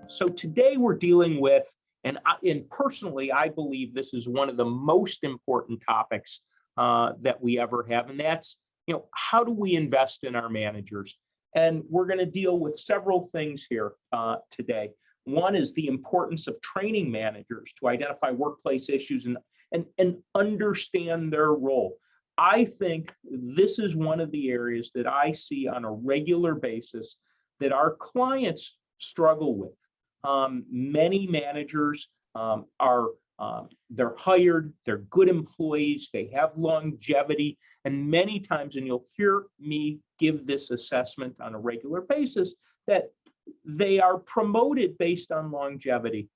So today we're dealing with, and personally, I believe this is one of the most important topics that we ever have, and that's, how do we invest in our managers? And we're going to deal with several things here today. One is the importance of training managers to identify workplace issues and understand their role. I think this is one of the areas that I see on a regular basis that our clients struggle with. Many managers they're hired, they're good employees, they have longevity, and many times, and you'll hear me give this assessment on a regular basis, that they are promoted based on longevity.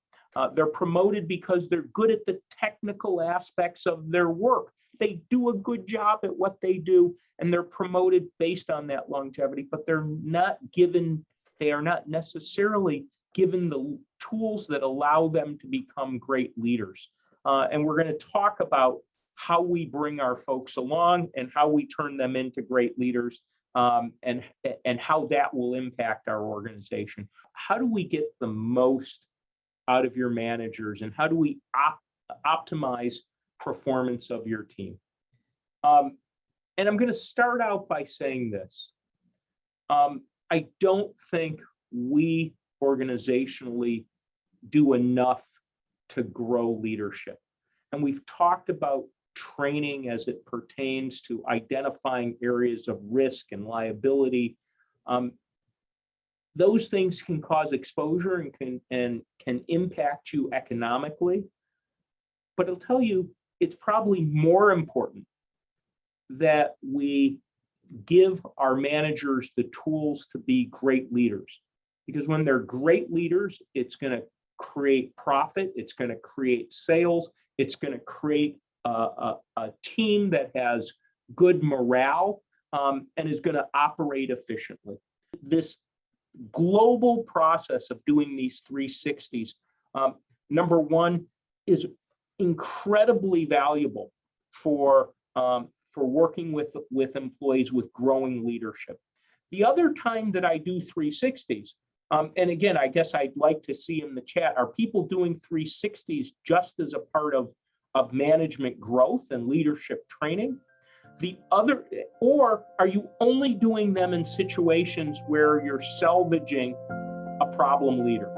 They're promoted because they're good at the technical aspects of their work. They do a good job at what they do, and they're promoted based on that longevity, but they are not necessarily given the tools that allow them to become great leaders. And we're going to talk about how we bring our folks along and how we turn them into great leaders, and how that will impact our organization. How do we get the most out of your managers, and how do we optimize performance of your team? And I'm going to start out by saying this. I don't think we organizationally do enough to grow leadership. And we've talked about training as it pertains to identifying areas of risk and liability. Those things can cause exposure and can impact you economically. But I'll tell you, it's probably more important that we give our managers the tools to be great leaders. Because when they're great leaders, it's going to create profit, it's going to create sales, it's going to create a team that has good morale, and is going to operate efficiently. This global process of doing these 360s, number one, is incredibly valuable for working with employees with growing leadership. The other time that I do 360s, and again, I guess I'd like to see in the chat, are people doing 360s just as a part of management growth and leadership training? Or are you only doing them in situations where you're salvaging a problem leader?